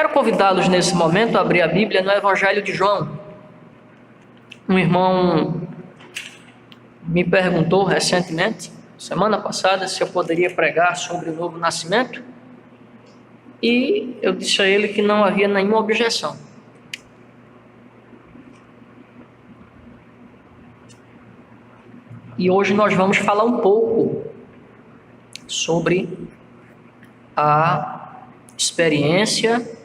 Quero convidá-los nesse momento a abrir a Bíblia no Evangelho de João. Um irmão me perguntou recentemente, semana passada, se eu poderia pregar sobre o novo nascimento, e eu disse a ele que não havia nenhuma objeção. E hoje nós vamos falar um pouco sobre a experiência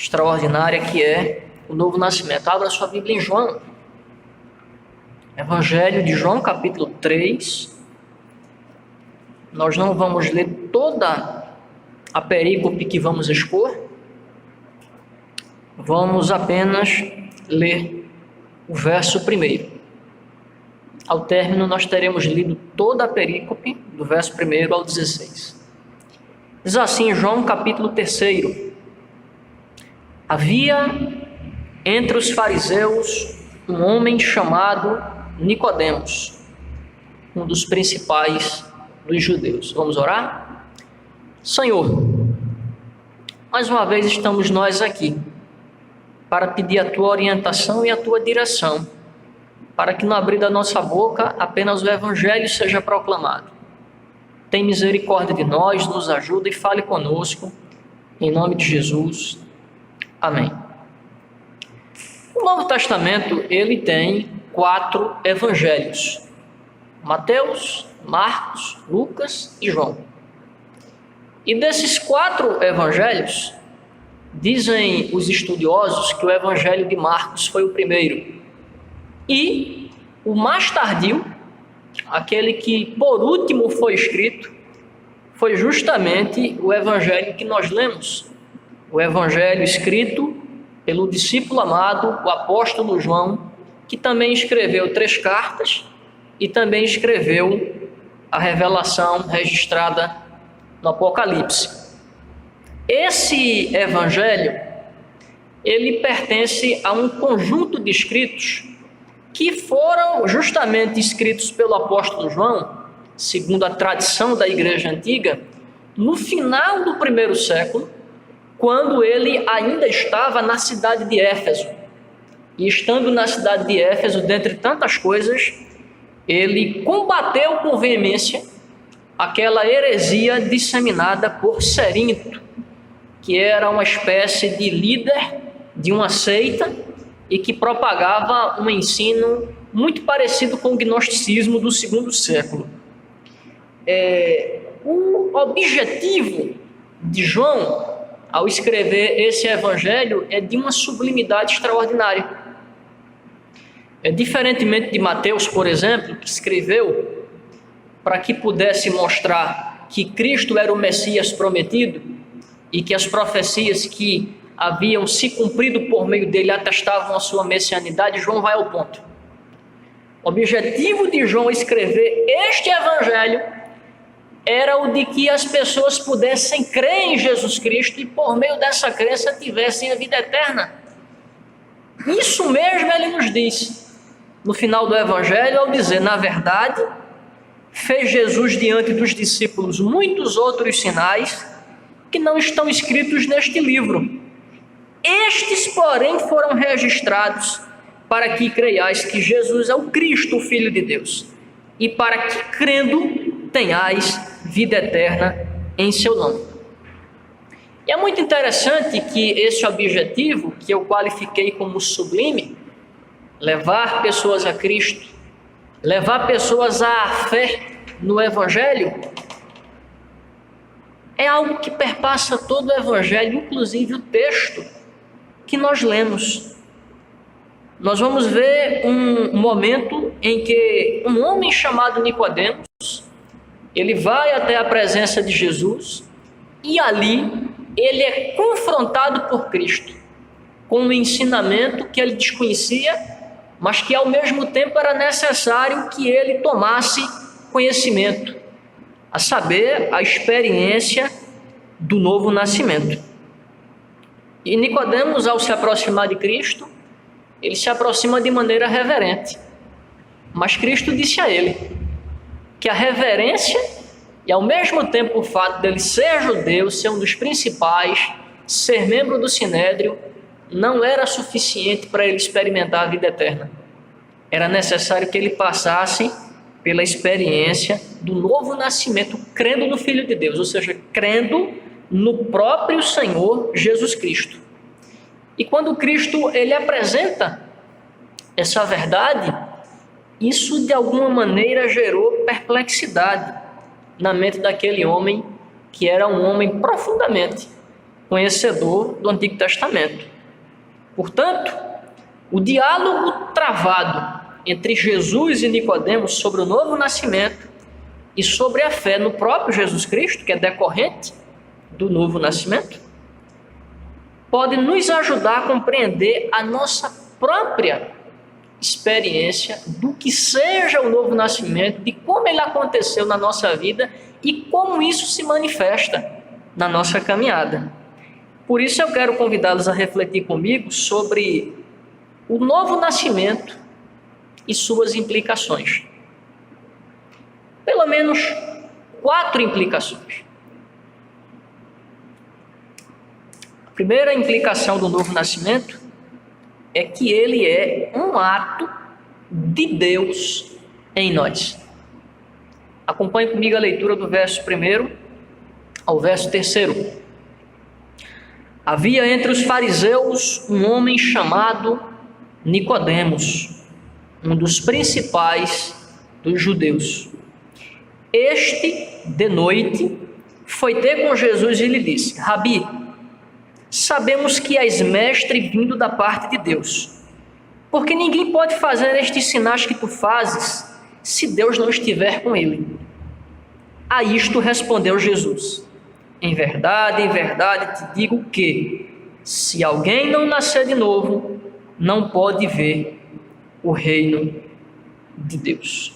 extraordinária que é o novo nascimento. Abra sua Bíblia em João. Evangelho de João, capítulo 3. Nós não vamos ler toda a perícope que vamos expor. Vamos apenas ler o verso 1. Ao término, nós teremos lido toda a perícope, do verso 1 ao 16. Diz assim, João, capítulo 3. Havia entre os fariseus um homem chamado Nicodemos, um dos principais dos judeus. Vamos orar? Senhor, mais uma vez estamos nós aqui para pedir a Tua orientação e a Tua direção, para que no abrir da nossa boca apenas o Evangelho seja proclamado. Tem misericórdia de nós, nos ajuda e fale conosco, em nome de Jesus. Amém. O Novo Testamento, ele tem 4 evangelhos: Mateus, Marcos, Lucas e João. E desses 4 evangelhos, dizem os estudiosos que o evangelho de Marcos foi o primeiro. E o mais tardio, aquele que por último foi escrito, foi justamente o evangelho que nós lemos. O evangelho escrito pelo discípulo amado, o apóstolo João, que também escreveu 3 cartas e também escreveu a revelação registrada no Apocalipse. Esse evangelho, ele pertence a um conjunto de escritos que foram justamente escritos pelo apóstolo João, segundo a tradição da igreja antiga, no final do 1º século, quando ele ainda estava na cidade de Éfeso. E estando na cidade de Éfeso, dentre tantas coisas, ele combateu com veemência aquela heresia disseminada por Cerinto, que era uma espécie de líder de uma seita e que propagava um ensino muito parecido com o gnosticismo do 2º século. O objetivo de João, ao escrever esse evangelho, é de uma sublimidade extraordinária. Diferentemente de Mateus, por exemplo, que escreveu para que pudesse mostrar que Cristo era o Messias prometido e que as profecias que haviam se cumprido por meio dele atestavam a sua messianidade, João vai ao ponto. O objetivo de João escrever este evangelho era o de que as pessoas pudessem crer em Jesus Cristo e por meio dessa crença tivessem a vida eterna. Isso mesmo ele nos diz no final do evangelho, ao dizer: na verdade, fez Jesus diante dos discípulos muitos outros sinais que não estão escritos neste livro. Estes, porém, foram registrados para que creiais que Jesus é o Cristo, o Filho de Deus, e para que, crendo, tenhais vida eterna em seu nome. E é muito interessante que esse objetivo, que eu qualifiquei como sublime, levar pessoas a Cristo, levar pessoas à fé no Evangelho, é algo que perpassa todo o Evangelho, inclusive o texto que nós lemos. Nós vamos ver um momento em que um homem chamado Nicodemos, ele vai até a presença de Jesus e ali ele é confrontado por Cristo com um ensinamento que ele desconhecia, mas que ao mesmo tempo era necessário que ele tomasse conhecimento, a saber, a experiência do novo nascimento. E Nicodemos, ao se aproximar de Cristo, ele se aproxima de maneira reverente. Mas Cristo disse a ele que a reverência e ao mesmo tempo o fato dele ser judeu, ser um dos principais, ser membro do Sinédrio não era suficiente para ele experimentar a vida eterna. Era necessário que ele passasse pela experiência do novo nascimento, crendo no Filho de Deus, ou seja, crendo no próprio Senhor Jesus Cristo. E quando Cristo ele apresenta essa verdade, isso de alguma maneira gerou perplexidade na mente daquele homem, que era um homem profundamente conhecedor do Antigo Testamento. Portanto, o diálogo travado entre Jesus e Nicodemos sobre o novo nascimento e sobre a fé no próprio Jesus Cristo, que é decorrente do novo nascimento, pode nos ajudar a compreender a nossa própria experiência do que seja o novo nascimento, de como ele aconteceu na nossa vida e como isso se manifesta na nossa caminhada. Por isso eu quero convidá-los a refletir comigo sobre o novo nascimento e suas implicações. Pelo menos 4 implicações. A primeira implicação do novo nascimento é que ele é um ato de Deus em nós. Acompanhe comigo a leitura do verso 1 ao verso 3. Havia entre os fariseus um homem chamado Nicodemos, um dos principais dos judeus. Este, de noite, foi ter com Jesus e lhe disse: Rabi, sabemos que és mestre vindo da parte de Deus, porque ninguém pode fazer estes sinais que tu fazes se Deus não estiver com ele. A isto respondeu Jesus: em verdade te digo que, se alguém não nascer de novo, não pode ver o reino de Deus.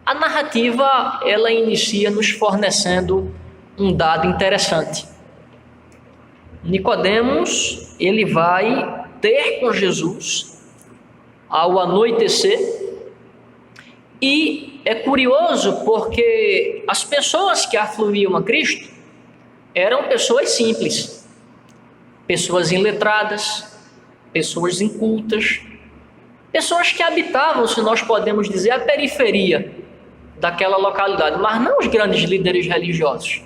A narrativa, ela inicia nos fornecendo um dado interessante. Nicodemos, ele vai ter com Jesus ao anoitecer, e é curioso porque as pessoas que afluíam a Cristo eram pessoas simples, pessoas iletradas, pessoas incultas, pessoas que habitavam, se nós podemos dizer, a periferia daquela localidade, mas não os grandes líderes religiosos.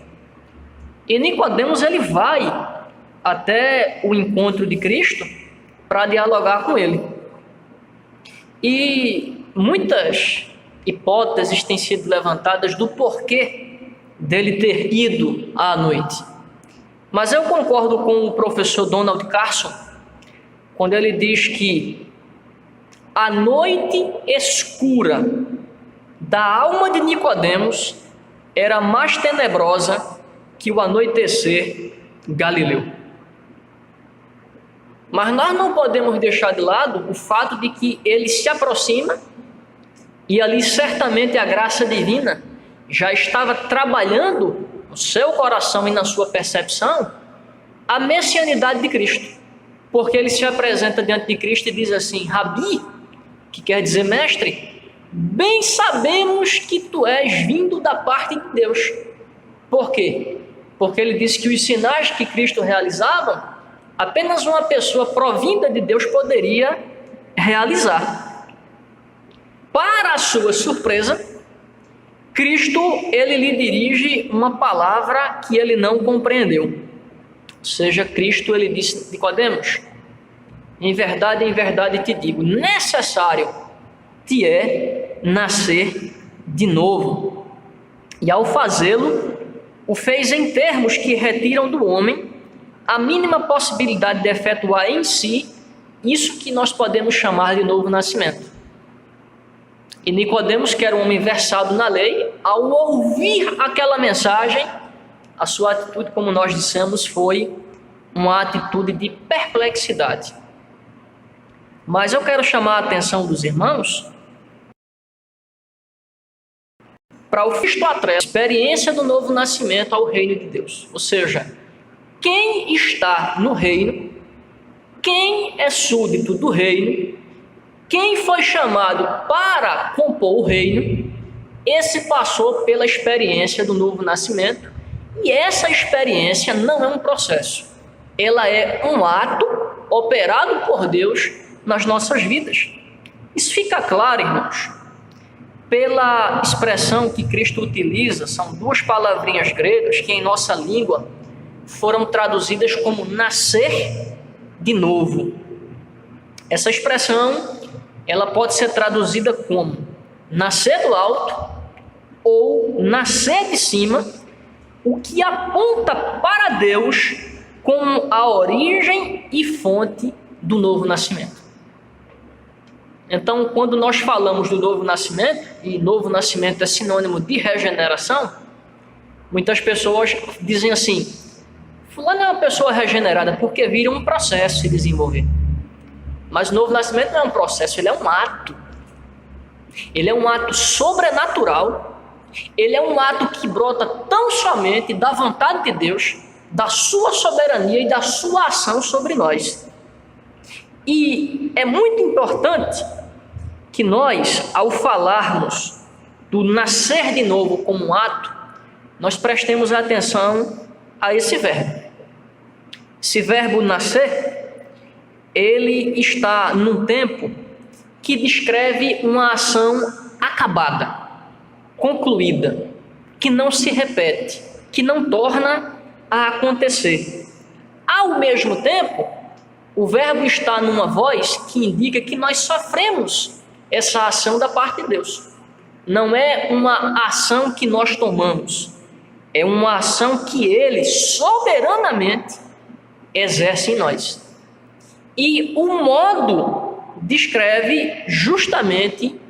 E Nicodemos, ele vai até o encontro de Cristo para dialogar com ele. E muitas hipóteses têm sido levantadas do porquê dele ter ido à noite. Mas eu concordo com o professor Donald Carson, quando ele diz que a noite escura da alma de Nicodemos era mais tenebrosa que o anoitecer galileu. Mas nós não podemos deixar de lado o fato de que ele se aproxima e ali certamente a graça divina já estava trabalhando no seu coração e na sua percepção a messianidade de Cristo. Porque ele se apresenta diante de Cristo e diz assim: Rabi, que quer dizer mestre, bem sabemos que tu és vindo da parte de Deus. Por quê? Porque ele disse que os sinais que Cristo realizava, apenas uma pessoa provinda de Deus poderia realizar. Para a sua surpresa, Cristo, ele lhe dirige uma palavra que ele não compreendeu. Ou seja, Cristo, ele disse: Nicodemos, em verdade te digo, necessário te é nascer de novo. E ao fazê-lo, o fez em termos que retiram do homem a mínima possibilidade de efetuar em si isso que nós podemos chamar de novo nascimento. E Nicodemos, que era um homem versado na lei, ao ouvir aquela mensagem, a sua atitude, como nós dissemos, foi uma atitude de perplexidade. Mas eu quero chamar a atenção dos irmãos para o Cristo atrela, a experiência do novo nascimento ao reino de Deus. Ou seja, quem está no reino, quem é súdito do reino, quem foi chamado para compor o reino, esse passou pela experiência do novo nascimento E essa experiência não é um processo. Ela é um ato operado por Deus nas nossas vidas. Isso fica claro, irmãos, pela expressão que Cristo utiliza. São duas palavrinhas gregas que em nossa língua foram traduzidas como nascer de novo. Essa expressão, ela pode ser traduzida como nascer do alto ou nascer de cima, o que aponta para Deus como a origem e fonte do novo nascimento. Então, quando nós falamos do novo nascimento, e novo nascimento é sinônimo de regeneração, muitas pessoas dizem assim: fulano é uma pessoa regenerada porque vira um processo se desenvolver. Mas o novo nascimento não é um processo, ele é um ato. Ele é um ato sobrenatural. Ele é um ato que brota tão somente da vontade de Deus, da sua soberania e da sua ação sobre nós. E é muito importante que nós, ao falarmos do nascer de novo como um ato, nós prestemos atenção a esse verbo. Esse verbo nascer, ele está num tempo que descreve uma ação acabada, concluída, que não se repete, que não torna a acontecer. Ao mesmo tempo, o verbo está numa voz que indica que nós sofremos essa ação da parte de Deus. Não é uma ação que nós tomamos, é uma ação que Ele soberanamente exerce em nós. E o modo descreve justamente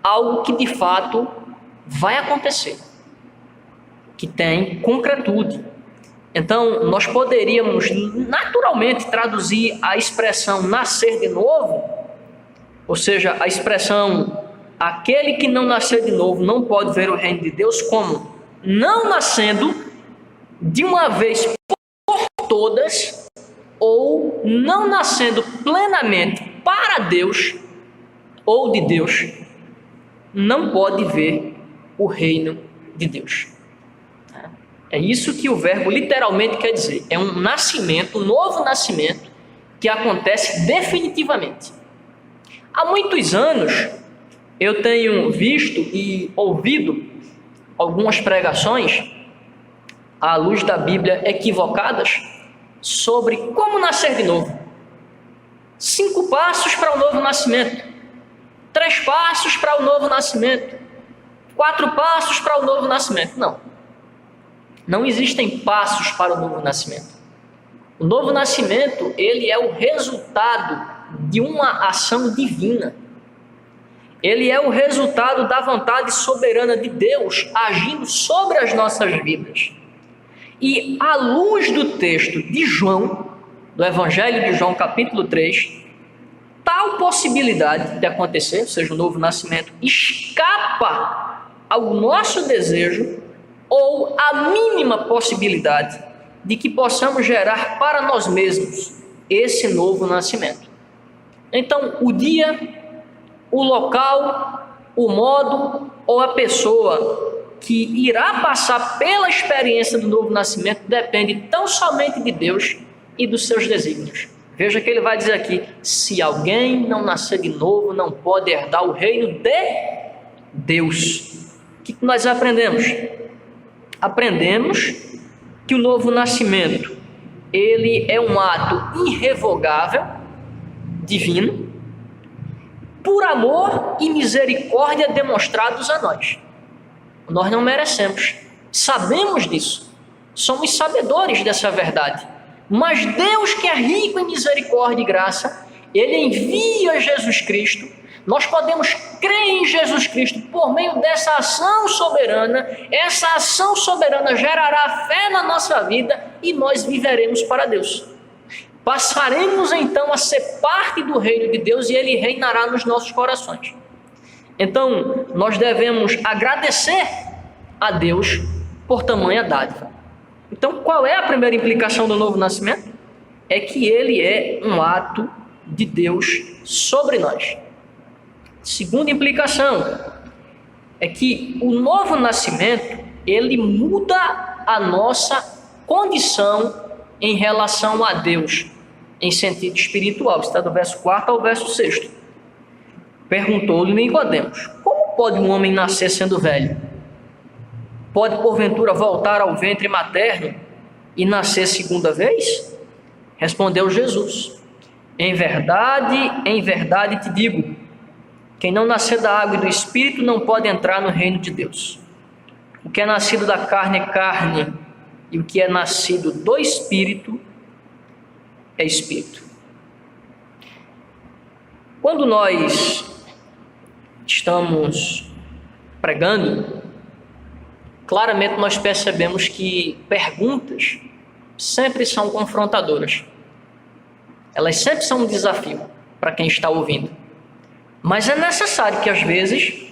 algo que de fato vai acontecer, que tem concretude. Então, nós poderíamos naturalmente traduzir a expressão nascer de novo, ou seja, a expressão aquele que não nascer de novo não pode ver o reino de Deus, como não nascendo de uma vez por todas, ou não nascendo plenamente para Deus ou de Deus, não pode ver o reino de Deus. É isso que o verbo literalmente quer dizer. É um nascimento, um novo nascimento que acontece definitivamente. Há muitos anos eu tenho visto e ouvido algumas pregações à luz da Bíblia equivocadas sobre como nascer de novo. 5 passos para o novo nascimento, 3 passos para o novo nascimento, 4 passos para o novo nascimento. Não existem passos para o novo nascimento. O novo nascimento, ele é o resultado de uma ação divina. Ele é o resultado da vontade soberana de Deus agindo sobre as nossas vidas. E à luz do texto de João, do Evangelho de João, capítulo 3, tal possibilidade de acontecer, ou seja, o novo nascimento, escapa ao nosso desejo ou a mínima possibilidade de que possamos gerar para nós mesmos esse novo nascimento. Então, o dia, o local, o modo ou a pessoa que irá passar pela experiência do novo nascimento depende tão somente de Deus e dos seus desígnios. Veja que ele vai dizer aqui: se alguém não nascer de novo, não pode herdar o reino de Deus. O que nós aprendemos? Aprendemos que o novo nascimento, ele é um ato irrevogável, divino, por amor e misericórdia demonstrados a nós. Nós não merecemos, sabemos disso, somos sabedores dessa verdade, mas Deus, que é rico em misericórdia e graça, Ele envia Jesus Cristo. Nós podemos crer em Jesus Cristo por meio dessa ação soberana. Essa ação soberana gerará fé na nossa vida e nós viveremos para Deus. Passaremos então a ser parte do reino de Deus e Ele reinará nos nossos corações. Então, nós devemos agradecer a Deus por tamanha dádiva. Então, qual é a primeira implicação do novo nascimento? É que ele é um ato de Deus sobre nós. Segunda implicação é que o novo nascimento, ele muda a nossa condição em relação a Deus, em sentido espiritual. Está do verso 4 ao verso 6. Perguntou-lhe Nicodemos: como pode um homem nascer sendo velho? Pode porventura voltar ao ventre materno e nascer segunda vez? Respondeu Jesus: em verdade te digo, quem não nascer da água e do Espírito não pode entrar no reino de Deus. O que é nascido da carne é carne, e o que é nascido do Espírito é Espírito. Quando nós estamos pregando, claramente nós percebemos que perguntas sempre são confrontadoras. Elas sempre são um desafio para quem está ouvindo. Mas é necessário que às vezes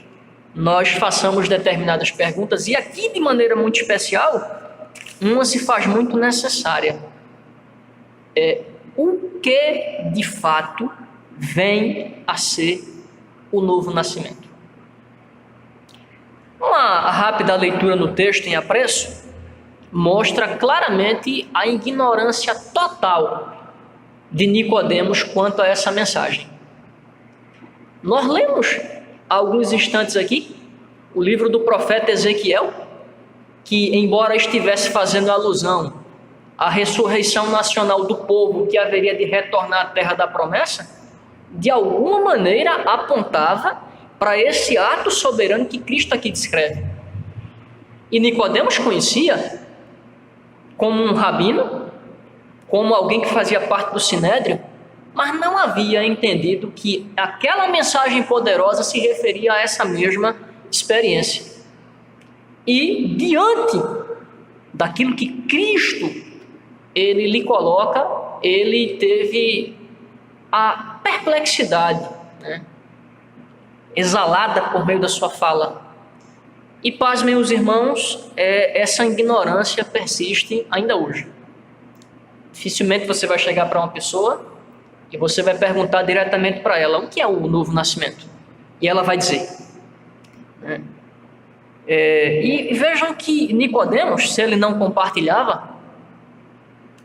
nós façamos determinadas perguntas, e aqui de maneira muito especial, uma se faz muito necessária. O que de fato vem a ser o novo nascimento? Uma rápida leitura no texto em apreço mostra claramente a ignorância total de Nicodemos quanto a essa mensagem. Nós lemos há alguns instantes aqui o livro do profeta Ezequiel, que, embora estivesse fazendo alusão à ressurreição nacional do povo que haveria de retornar à terra da promessa, de alguma maneira apontava para esse ato soberano que Cristo aqui descreve. E Nicodemos conhecia como um rabino, como alguém que fazia parte do Sinédrio, mas não havia entendido que aquela mensagem poderosa se referia a essa mesma experiência. E diante daquilo que Cristo ele lhe coloca, ele teve a perplexidade, exalada por meio da sua fala. E pasmem os irmãos, essa ignorância persiste ainda hoje. Dificilmente você vai chegar para uma pessoa e você vai perguntar diretamente para ela o que é o novo nascimento. E ela vai dizer. E vejam que Nicodemos, se ele não compartilhava,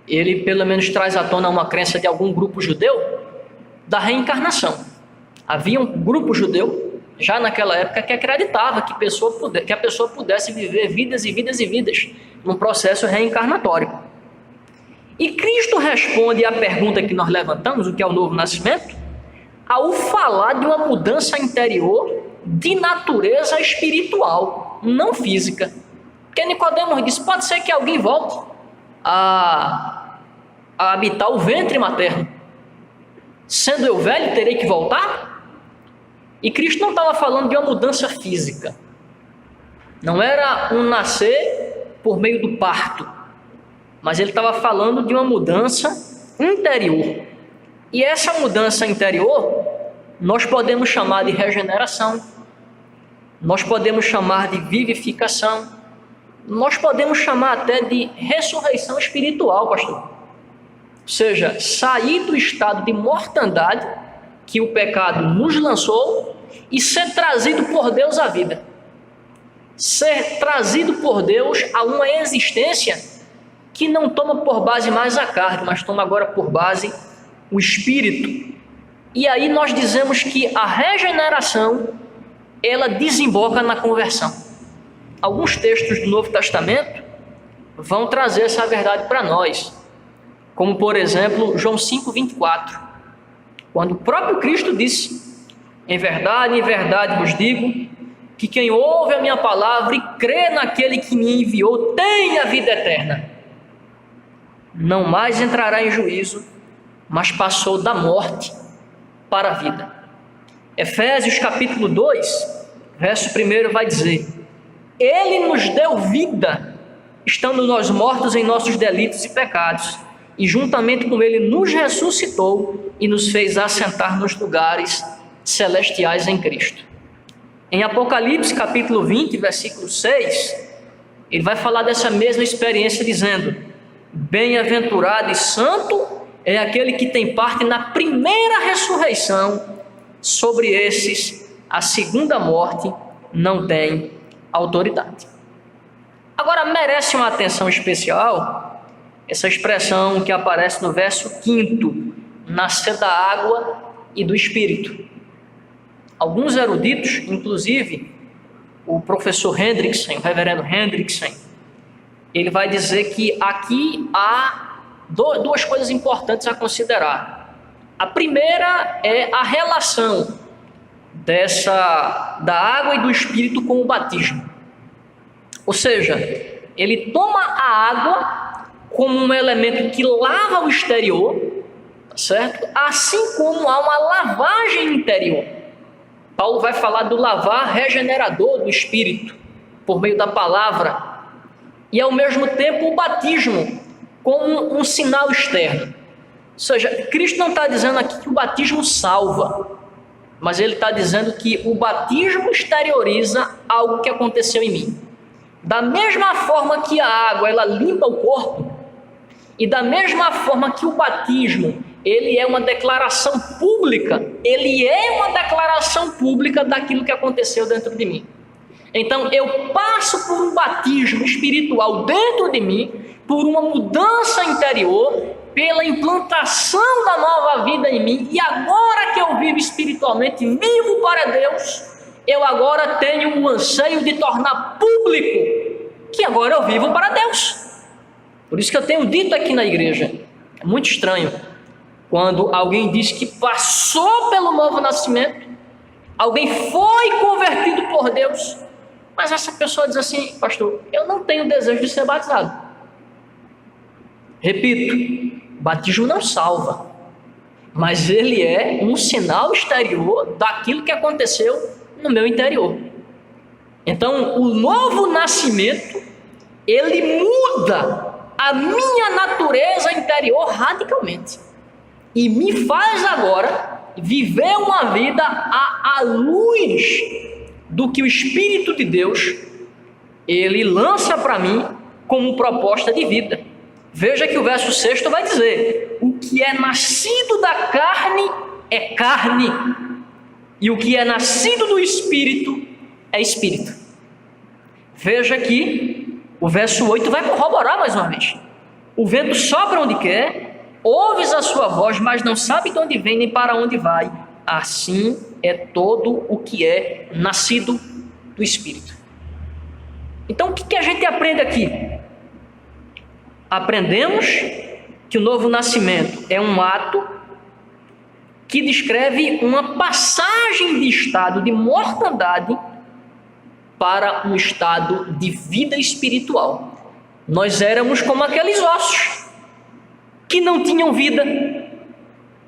ele pelo menos traz à tona uma crença de algum grupo judeu da reencarnação. Havia um grupo judeu, já naquela época, que acreditava que a pessoa pudesse viver vidas e vidas e vidas num processo reencarnatório. E Cristo responde à pergunta que nós levantamos, o que é o novo nascimento, ao falar de uma mudança interior de natureza espiritual, não física. Porque Nicodemos disse, pode ser que alguém volte a habitar o ventre materno. Sendo eu velho, terei que voltar? E Cristo não estava falando de uma mudança física. Não era um nascer por meio do parto. Mas ele estava falando de uma mudança interior. E essa mudança interior, nós podemos chamar de regeneração. Nós podemos chamar de vivificação. Nós podemos chamar até de ressurreição espiritual, pastor. Ou seja, sair do estado de mortandade que o pecado nos lançou e ser trazido por Deus à vida. Ser trazido por Deus a uma existência que não toma por base mais a carne, mas toma agora por base o espírito. E aí nós dizemos que a regeneração, ela desemboca na conversão. Alguns textos do Novo Testamento vão trazer essa verdade para nós. Como, por exemplo, João 5:24, quando o próprio Cristo disse, em verdade vos digo, que quem ouve a minha palavra e crê naquele que me enviou tem a vida eterna. Não mais entrará em juízo, mas passou da morte para a vida. Efésios capítulo 2, verso 1 vai dizer, Ele nos deu vida, estando nós mortos em nossos delitos e pecados, e juntamente com Ele nos ressuscitou e nos fez assentar nos lugares celestiais em Cristo. Em Apocalipse capítulo 20, versículo 6, ele vai falar dessa mesma experiência dizendo, bem-aventurado e santo é aquele que tem parte na primeira ressurreição, sobre esses a segunda morte não tem autoridade. Agora, merece uma atenção especial essa expressão que aparece no verso 5º, nascer da água e do Espírito. Alguns eruditos, inclusive o professor Hendrickson, o reverendo Hendrickson, ele vai dizer que aqui há duas coisas importantes a considerar. A primeira é a relação da água e do Espírito com o batismo. Ou seja, ele toma a água como um elemento que lava o exterior, certo? Assim como há uma lavagem interior. Paulo vai falar do lavar regenerador do Espírito, por meio da palavra, e ao mesmo tempo o batismo como um sinal externo. Ou seja, Cristo não está dizendo aqui que o batismo salva, mas ele está dizendo que o batismo exterioriza algo que aconteceu em mim. Da mesma forma que a água ela limpa o corpo, e da mesma forma que o batismo ele é uma declaração pública, ele é uma declaração pública daquilo que aconteceu dentro de mim. Então eu passo por um batismo espiritual dentro de mim, por uma mudança interior, pela implantação da nova vida em mim, e agora que eu vivo espiritualmente, vivo para Deus, eu agora tenho um anseio de tornar público que agora eu vivo para Deus. Por isso que eu tenho dito aqui na igreja, é muito estranho quando alguém diz que passou pelo novo nascimento, alguém foi convertido por Deus, mas essa pessoa diz assim: pastor, eu não tenho desejo de ser batizado. Repito, batismo não salva, mas ele é um sinal exterior daquilo que aconteceu no meu interior. Então, o novo nascimento, ele muda a minha natureza interior radicalmente e me faz agora viver uma vida à luz do que o Espírito de Deus ele lança para mim como proposta de vida. Veja que o verso 6 vai dizer: o que é nascido da carne é carne, e o que é nascido do Espírito é Espírito. Veja que o verso 8 vai corroborar mais uma vez. O vento sopra onde quer, ouves a sua voz, mas não sabe de onde vem nem para onde vai. Assim é todo o que é nascido do Espírito. Então o que a gente aprende aqui? Aprendemos que o novo nascimento é um ato que descreve uma passagem de estado de mortandade para um estado de vida espiritual. Nós éramos como aqueles ossos que não tinham vida,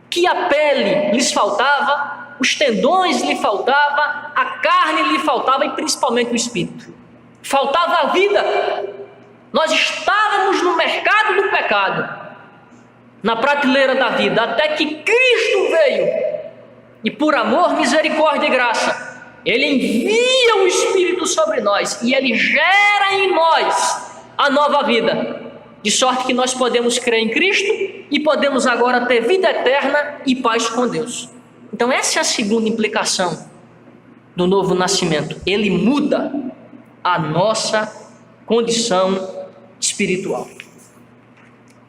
que a pele lhes faltava, os tendões lhe faltava, a carne lhe faltava e principalmente o espírito. Faltava a vida. Nós estávamos no mercado do pecado, na prateleira da vida, até que Cristo veio e por amor, misericórdia e graça, Ele envia o Espírito sobre nós e Ele gera em nós a nova vida, de sorte que nós podemos crer em Cristo e podemos agora ter vida eterna e paz com Deus. Então essa é a segunda implicação do novo nascimento. Ele muda a nossa condição espiritual.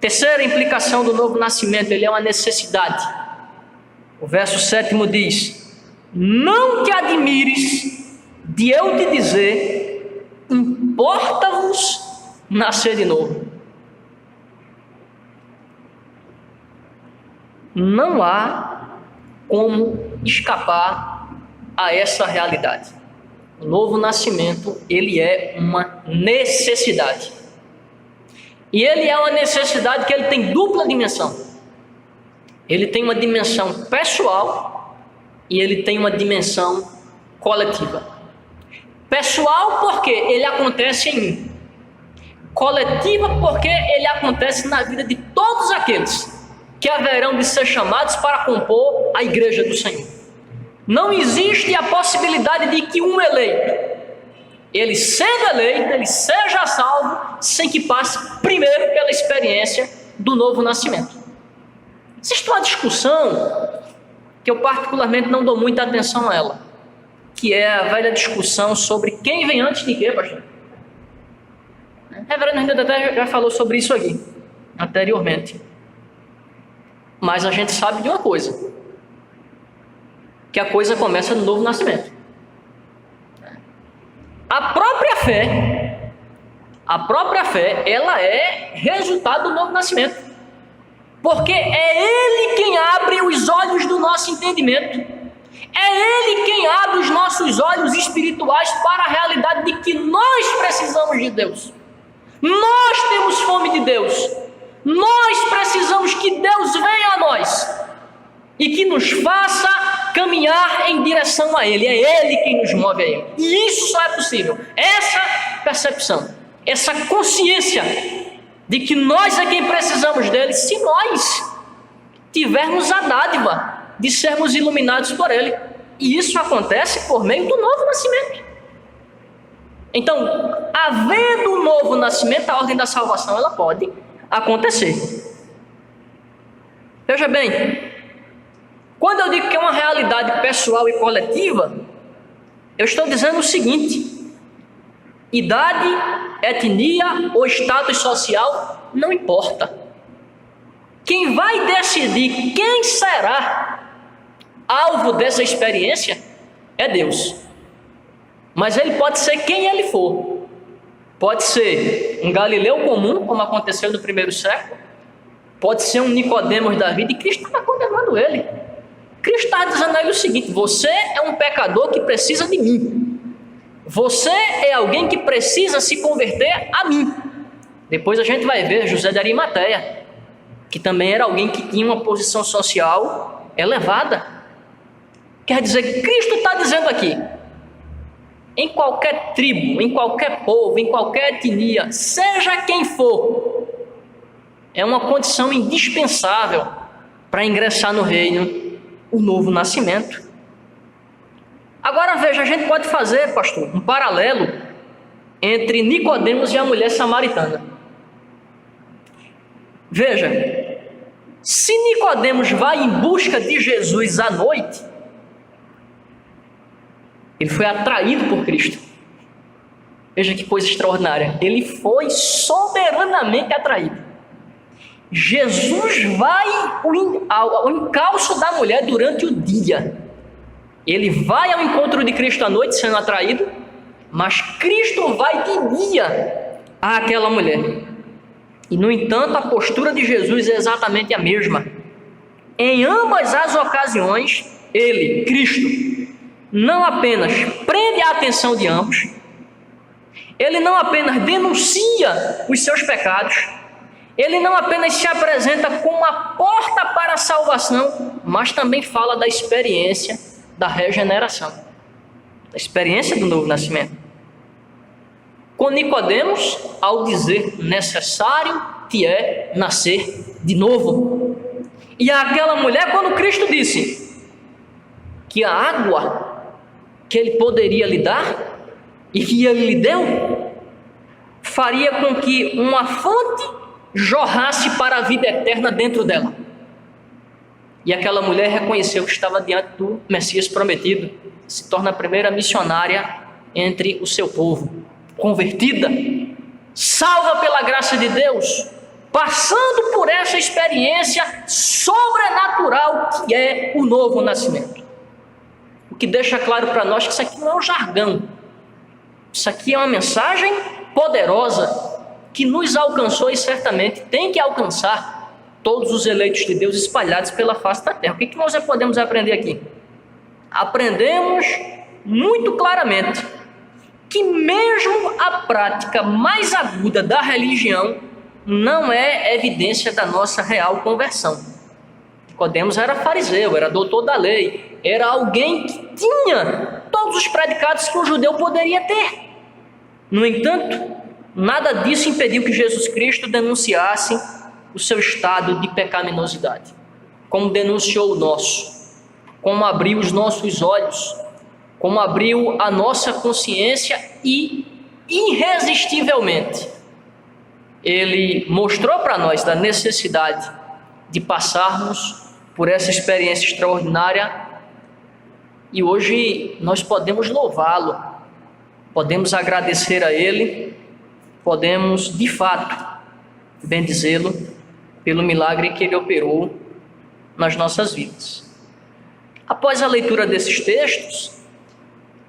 Terceira implicação do novo nascimento, ele é uma necessidade. O verso 7 diz: não te admires de eu te dizer, importa-vos nascer de novo. Não há como escapar a essa realidade. O novo nascimento, ele é uma necessidade. E ele é uma necessidade que ele tem dupla dimensão. Ele tem uma dimensão pessoal e ele tem uma dimensão coletiva. Pessoal porque ele acontece em mim. Coletiva porque ele acontece na vida de todos aqueles que haverão de ser chamados para compor a igreja do Senhor. Não existe a possibilidade de que um eleito, ele sendo eleito, ele seja salvo sem que passe primeiro pela experiência do novo nascimento. Existe uma discussão que eu particularmente não dou muita atenção a ela, que é a velha discussão sobre quem vem antes de quê, pastor? O reverendo Reinaldo até já falou sobre isso aqui, anteriormente. Mas a gente sabe de uma coisa, que a coisa começa no novo nascimento. A própria fé, ela é resultado do novo nascimento. Porque é Ele quem abre os olhos do nosso entendimento. É Ele quem abre os nossos olhos espirituais para a realidade de que nós precisamos de Deus. Nós temos fome de Deus. Nós precisamos que Deus venha a nós e que nos faça caminhar em direção a Ele. É Ele quem nos move a Ele. E isso só é possível. Essa percepção, essa consciência de que nós é quem precisamos dele, se nós tivermos a dádiva de sermos iluminados por Ele. E isso acontece por meio do novo nascimento. Então, havendo um novo nascimento, a ordem da salvação ela pode acontecer. Veja bem, quando eu digo que é uma realidade pessoal e coletiva, eu estou dizendo o seguinte: idade, etnia ou status social não importa. Quem vai decidir quem será alvo dessa experiência é Deus. Mas Ele pode ser quem Ele for. Pode ser um Galileu comum, como aconteceu no primeiro século. Pode ser um Nicodemos da vida, e Cristo está condenando ele. Cristo está dizendo a ele o seguinte: você é um pecador que precisa de mim. Você é alguém que precisa se converter a mim. Depois a gente vai ver José de Arimateia, que também era alguém que tinha uma posição social elevada. Quer dizer, Cristo está dizendo aqui, em qualquer tribo, em qualquer povo, em qualquer etnia, seja quem for, é uma condição indispensável para ingressar no reino, o novo nascimento. Agora veja, a gente pode fazer, pastor, um paralelo entre Nicodemos e a mulher samaritana. Veja, se Nicodemos vai em busca de Jesus à noite, ele foi atraído por Cristo. Veja que coisa extraordinária. Ele foi soberanamente atraído. Jesus vai ao encalço da mulher durante o dia. Ele vai ao encontro de Cristo à noite sendo atraído, mas Cristo vai de dia àquela mulher. E no entanto, a postura de Jesus é exatamente a mesma. Em ambas as ocasiões, ele, Cristo, não apenas prende a atenção de ambos, ele não apenas denuncia os seus pecados, ele não apenas se apresenta como a porta para a salvação, mas também fala da experiência da regeneração, da experiência do novo nascimento. Com Nicodemos, ao dizer necessário que é nascer de novo. E aquela mulher, quando Cristo disse que a água que ele poderia lhe dar e que ele lhe deu, faria com que uma fonte jorrasse para a vida eterna dentro dela. E aquela mulher reconheceu que estava diante do Messias prometido, se torna a primeira missionária entre o seu povo, convertida, salva pela graça de Deus, passando por essa experiência sobrenatural que é o novo nascimento. O que deixa claro para nós que isso aqui não é um jargão, isso aqui é uma mensagem poderosa que nos alcançou e certamente tem que alcançar todos os eleitos de Deus espalhados pela face da terra. O que nós podemos aprender aqui? Aprendemos muito claramente que mesmo a prática mais aguda da religião não é evidência da nossa real conversão. Nicodemos era fariseu, era doutor da lei, era alguém que tinha todos os predicados que um judeu poderia ter. No entanto, nada disso impediu que Jesus Cristo denunciasse o seu estado de pecaminosidade, como denunciou o nosso, como abriu os nossos olhos, como abriu a nossa consciência e, irresistivelmente, ele mostrou para nós da necessidade de passarmos por essa experiência extraordinária e hoje nós podemos louvá-lo, podemos agradecer a Ele podemos, de fato, bendizê-lo pelo milagre que ele operou nas nossas vidas. Após a leitura desses textos,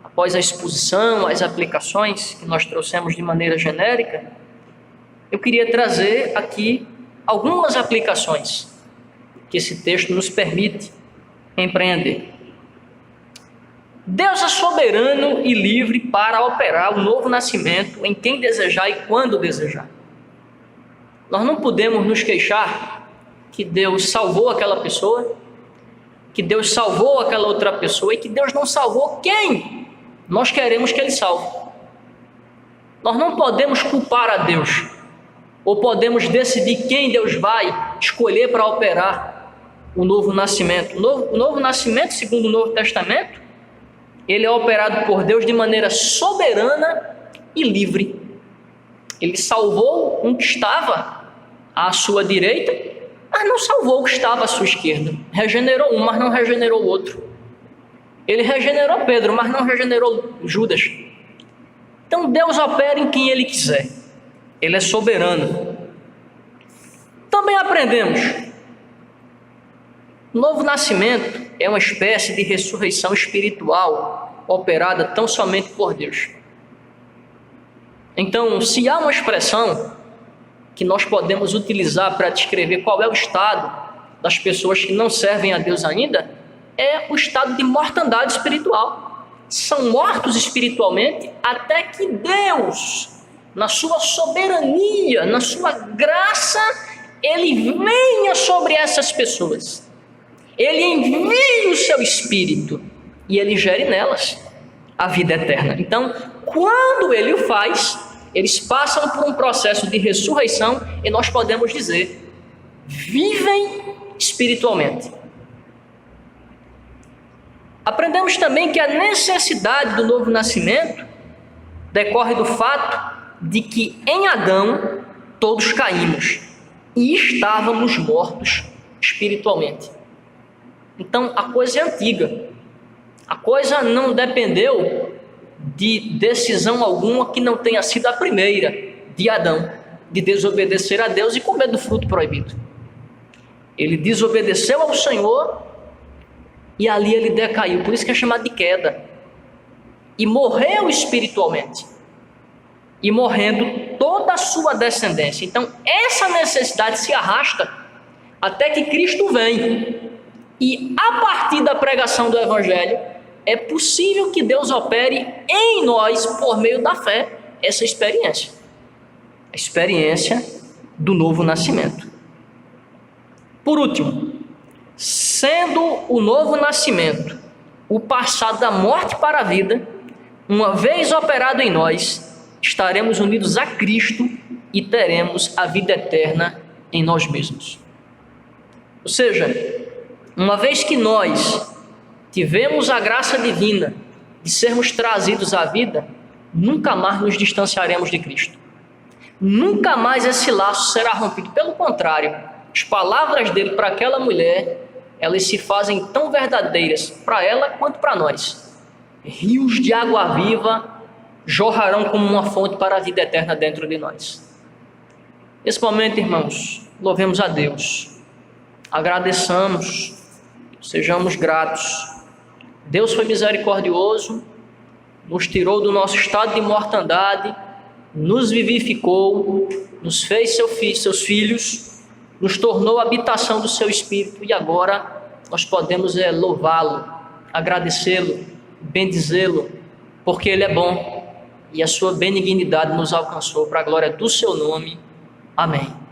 após a exposição, as aplicações que nós trouxemos de maneira genérica, eu queria trazer aqui algumas aplicações que esse texto nos permite empreender. Deus é soberano e livre para operar o novo nascimento em quem desejar e quando desejar. Nós não podemos nos queixar que Deus salvou aquela pessoa, que Deus salvou aquela outra pessoa e que Deus não salvou quem nós queremos que Ele salve. Nós não podemos culpar a Deus, ou podemos decidir quem Deus vai escolher para operar o novo nascimento. O novo nascimento, segundo o Novo Testamento, ele é operado por Deus de maneira soberana e livre. Ele salvou um que estava à sua direita, mas não salvou o que estava à sua esquerda. Regenerou um, mas não regenerou o outro. Ele regenerou Pedro, mas não regenerou Judas. Então Deus opera em quem Ele quiser. Ele é soberano. Também aprendemos: o novo nascimento é uma espécie de ressurreição espiritual operada tão somente por Deus. Então, se há uma expressão que nós podemos utilizar para descrever qual é o estado das pessoas que não servem a Deus ainda, é o estado de mortandade espiritual. São mortos espiritualmente até que Deus, na sua soberania, na sua graça, Ele venha sobre essas pessoas. Ele envia o seu Espírito e Ele gere nelas a vida eterna. Então, quando Ele o faz, eles passam por um processo de ressurreição e nós podemos dizer: vivem espiritualmente. Aprendemos também que a necessidade do novo nascimento decorre do fato de que em Adão todos caímos e estávamos mortos espiritualmente. Então a coisa é antiga. A coisa não dependeu de decisão alguma que não tenha sido a primeira de Adão, de desobedecer a Deus e comer do fruto proibido. Ele desobedeceu ao Senhor e ali ele decaiu, por isso que é chamado de queda, e morreu espiritualmente, e morrendo toda a sua descendência. Então essa necessidade se arrasta até que Cristo vem, e a partir da pregação do Evangelho é possível que Deus opere em nós, por meio da fé, essa experiência, a experiência do novo nascimento. Por último, sendo o novo nascimento o passar da morte para a vida, uma vez operado em nós, estaremos unidos a Cristo e teremos a vida eterna em nós mesmos. Ou seja, uma vez que nós tivemos a graça divina de sermos trazidos à vida, nunca mais nos distanciaremos de Cristo. Nunca mais esse laço será rompido. Pelo contrário, as palavras dele para aquela mulher, elas se fazem tão verdadeiras para ela quanto para nós. Rios de água viva jorrarão como uma fonte para a vida eterna dentro de nós. Nesse momento, irmãos, louvemos a Deus, agradeçamos, sejamos gratos. Deus foi misericordioso, nos tirou do nosso estado de mortandade, nos vivificou, nos fez seus filhos, nos tornou a habitação do seu Espírito e agora nós podemos louvá-lo, agradecê-lo, bendizê-lo, porque Ele é bom e a sua benignidade nos alcançou para a glória do seu nome. Amém.